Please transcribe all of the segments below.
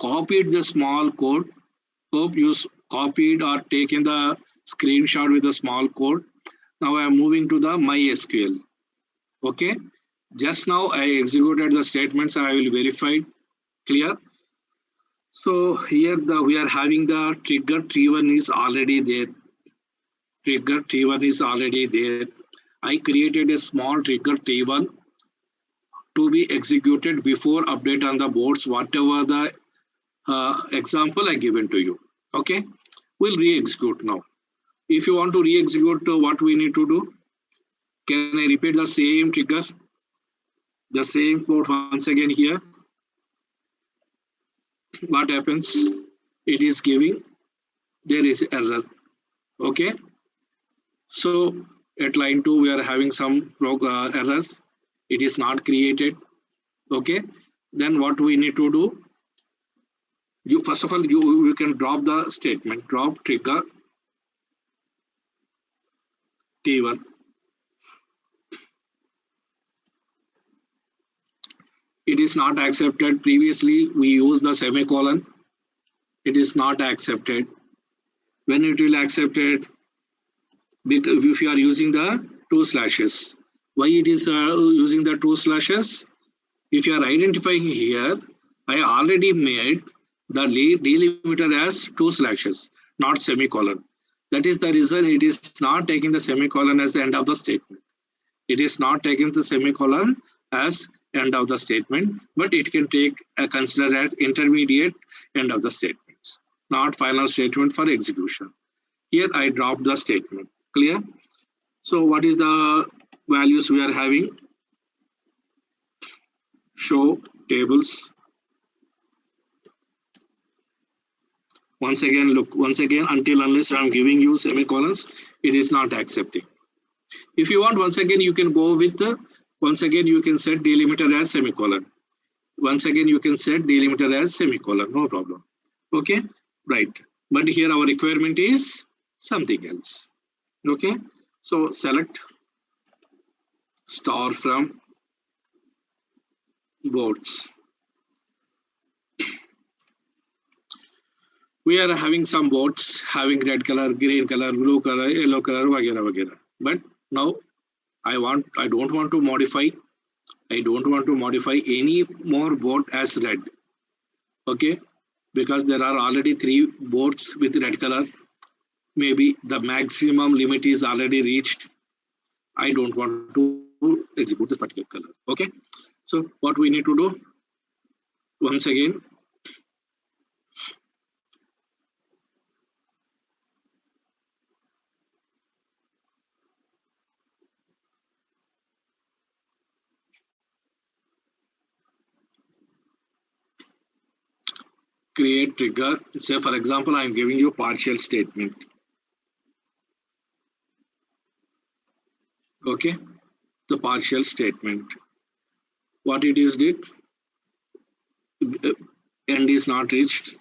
copied the small code. Hope you copied or taken the screenshot with the small code. Now I am moving to the MySQL. Okay. Just now I executed the statements. I will verify. Clear. So here we are having the trigger T1 is already there. Trigger T1 is already there. I created a small trigger T1 to be executed before update on the boards, whatever the example I given to you. Okay, we'll re-execute now. If you want to re-execute, what we need to do? Can I repeat the same trigger? The same code once again here. What happens? It is giving, there is error. Okay. So at line 2, we are having some errors. It is not created. Okay. Then what we need to do? You first of all, you can drop the statement, drop trigger T1. It is not accepted. Previously, we used the semicolon. It is not accepted. When it will accept it? Because if you are using the 2 slashes. Why it is using the 2 slashes? If you are identifying here, I already made the delimiter as 2 slashes, not semicolon. That is the reason it is not taking the semicolon as the end of the statement. It is not taking the semicolon as end of the statement, but it can take consider as intermediate end of the statements, not final statement for execution. Here I dropped the statement. Clear? So what is the values we are having? Show tables. Once again, look, once again, until unless I am giving you semicolons, it is not accepting. If you want, once again, you can go with the, once again, you can set delimiter as semicolon. Once again, you can set delimiter as semicolon, no problem. Okay, right. But here our requirement is something else. Okay, so select star from boards. We are having some boards having red color, green color, blue color, yellow color, वगैरह वगैरह. But now I don't want to modify. I don't want to modify any more board as red. Okay, because there are already 3 boards with red color. Maybe the maximum limit is already reached. I don't want to execute this particular color. Okay, so what we need to do? Once again, create trigger. Say for example, I am giving you partial statement. Okay, the partial statement. What it is did? End is not reached.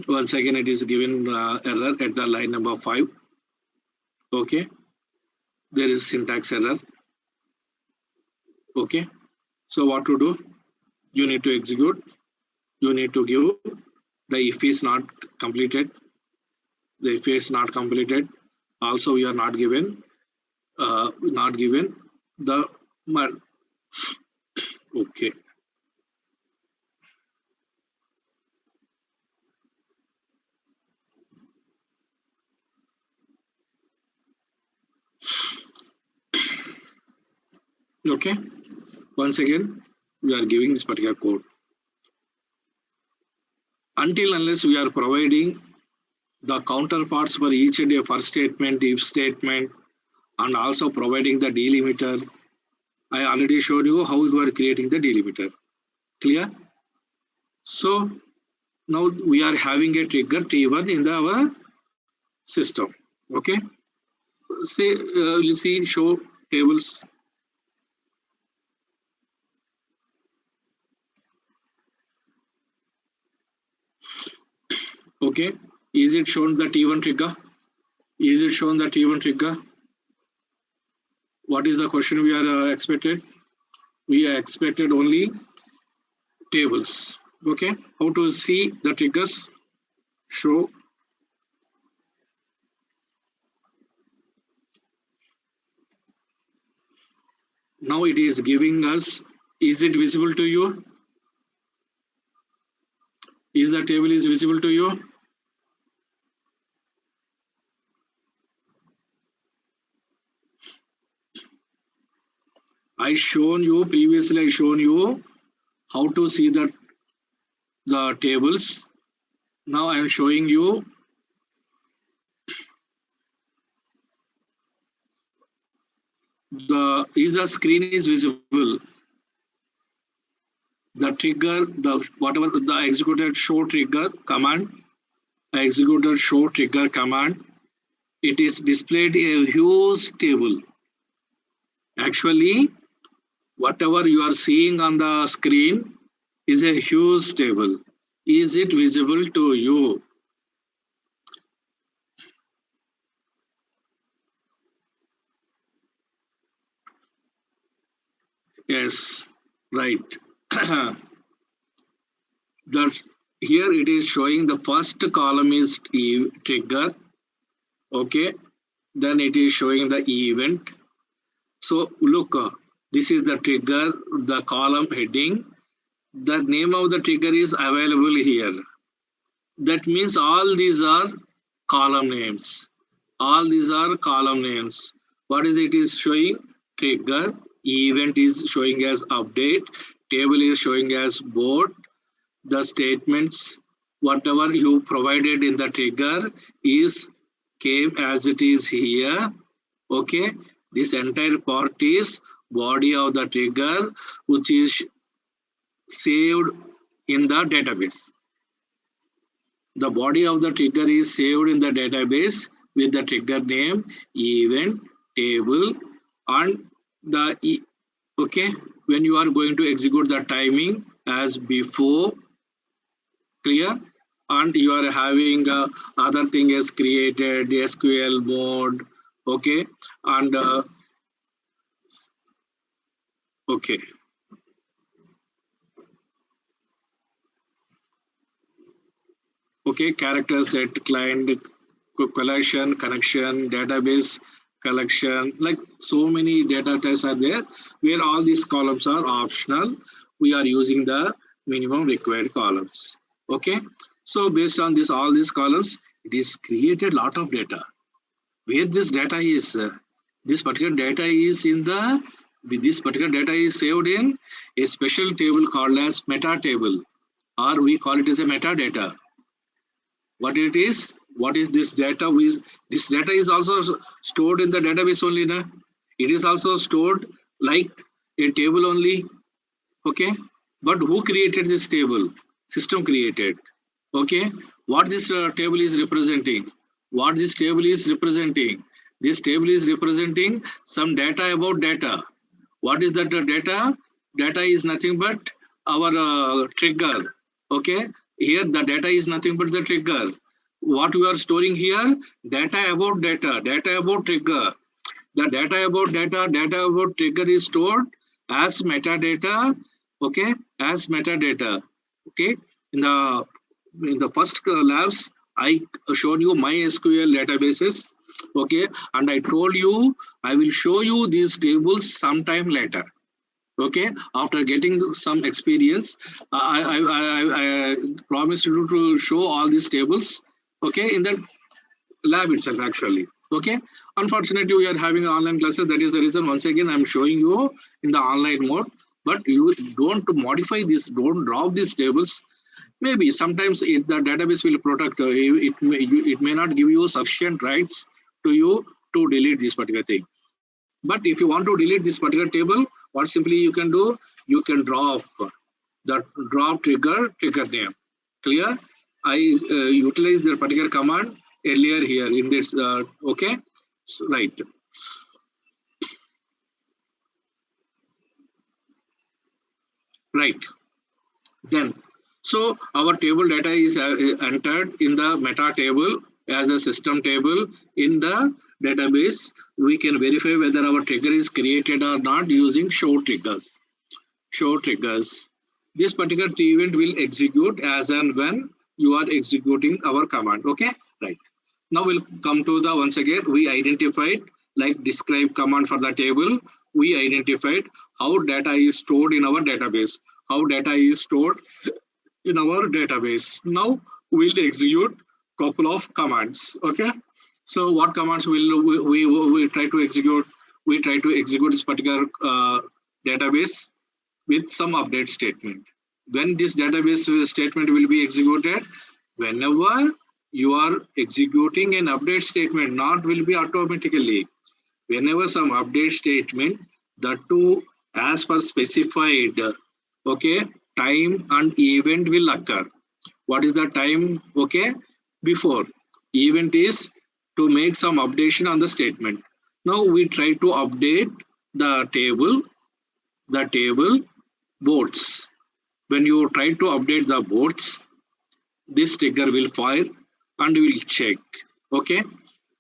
Once again, it is given error at the line number 5. Okay, there is syntax error. Okay, so what to do? You need to execute. You need to give the if is not completed. The if is not completed. Also, we are not given the okay. Okay. Once again, we are giving this particular code. Until unless we are providing the counterparts for each and a first statement, if statement, and also providing the delimiter. I already showed you how you are creating the delimiter. Clear? So now we are having a trigger T1 in our system. Okay. Say you see show tables. Okay. Is it shown the T1 trigger? Is it shown the T1 trigger? What is the question we are expected? We are expected only tables. Okay, how to see the triggers? Show. Now it is giving us, is it visible to you? Is the table is visible to you? I shown you previously, I shown you how to see the tables. Now I am showing you the screen is visible. The trigger, the whatever the executed show trigger command, executed show trigger command, it is displayed a huge table. Actually, whatever you are seeing on the screen is a huge table. Is it visible to you? Yes, right. Here it is showing the first column is trigger. Okay, then it is showing the event. So look, this is the trigger, the column heading. The name of the trigger is available here. That means all these are column names. All these are column names. What is it is showing? Trigger. Event is showing as update. Table is showing as board. The statements, whatever you provided in the trigger is came as it is here. Okay. This entire part is body of the trigger, which is saved in the database. The body of the trigger is saved in the database with the trigger name, event, table, and the okay. When you are going to execute the timing as before, clear, and you are having other thing is created SQL mode, okay, and okay. Okay, character set, client collection, connection, database collection, like so many data types are there where all these columns are optional. We are using the minimum required columns. Okay, so based on this, all these columns, it is created lot of data. Where this data is, this particular data is in the, this particular data is saved in a special table called as meta table, or we call it as a metadata. What it is, what is this data? This data is also stored in the database only. Na? It is also stored like a table only. Okay, but who created this table? System created. Okay, what this table is representing? What this table is representing? This table is representing some data about data. What is that data? Data is nothing but our trigger. Okay, here the data is nothing but the trigger. What we are storing here, data about data, data about trigger. The data about data, data about trigger is stored as metadata. Okay, as metadata. Okay, in the first labs, I showed you MySQL databases. Okay, and I told you I will show you these tables sometime later. Okay, after getting some experience, I promised you to show all these tables. Okay, in the lab itself actually. Okay, unfortunately we are having online classes. That is the reason once again I'm showing you in the online mode. But you don't modify this, don't drop these tables. Maybe sometimes the database will protect. It may not give you sufficient rights to you to delete this particular thing. But if you want to delete this particular table, what simply you can do, you can drop the drop trigger name. Clear? I utilize the particular command earlier here in this. Okay, so, right. Right. Then, so our table data is entered in the meta table as a system table in the database. We can verify whether our trigger is created or not using show triggers. Show triggers. This particular event will execute as and when you are executing our command. Okay, right. Now we'll come to the, once again, we identified like describe command for the table. We identified how data is stored in our database, how data is stored in our database. Now we'll execute couple of commands. Okay, so what commands will we try to execute? We try to execute this particular database with some update statement. When this database statement will be executed, whenever you are executing an update statement, not will be automatically. Whenever some update statement, that too as per specified, okay, time and event will occur. What is the time? Okay, before event is to make some updation on the statement. Now we try to update the table boards. When you try to update the boards, this trigger will fire and will check. Okay,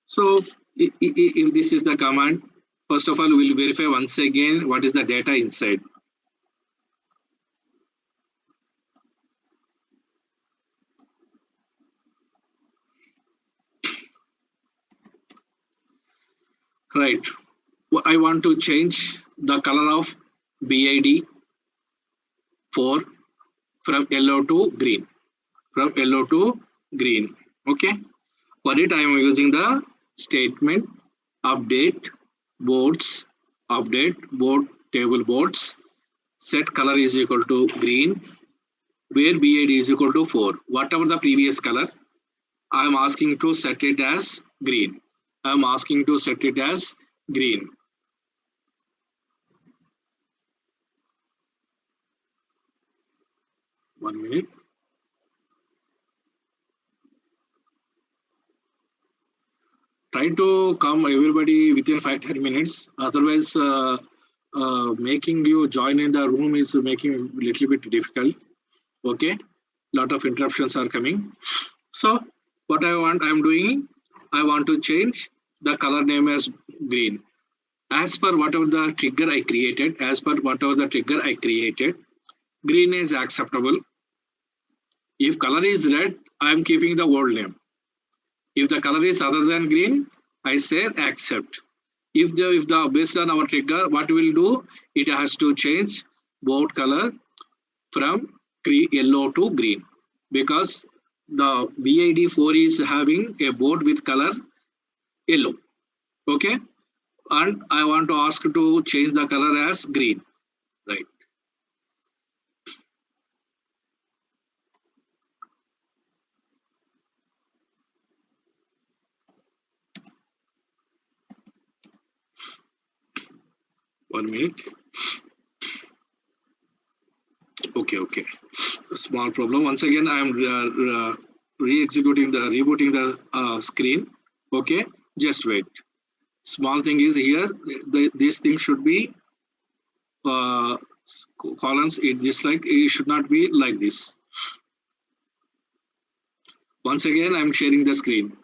so if this is the command, first of all we'll verify once again what is the data inside. Right, I want to change the color of BID 4 from yellow to green. From yellow to green. Okay. For it, I am using the statement update boards, update board table boards. Set color is equal to green, where BID is equal to 4. Whatever the previous color, I am asking to set it as green. I am asking to set it as green. One minute. Try to come everybody within 5-10 minutes. Otherwise, making you join in the room is making a little bit difficult. Okay, lot of interruptions are coming. So what I'm doing, I want to change the color name as green. As per whatever the trigger I created, green is acceptable. If color is red, I am keeping the old name. If the color is other than green, I say accept. If the based on our trigger, what will do? It has to change board color from yellow to green, because the BID4 is having a board with color yellow. Okay, and I want to ask to change the color as green. Right. One minute. Okay. Small problem. Once again, I am rebooting the screen. Okay, just wait. Small thing is here. This thing should be columns. It should not be like this. Once again, I am sharing the screen.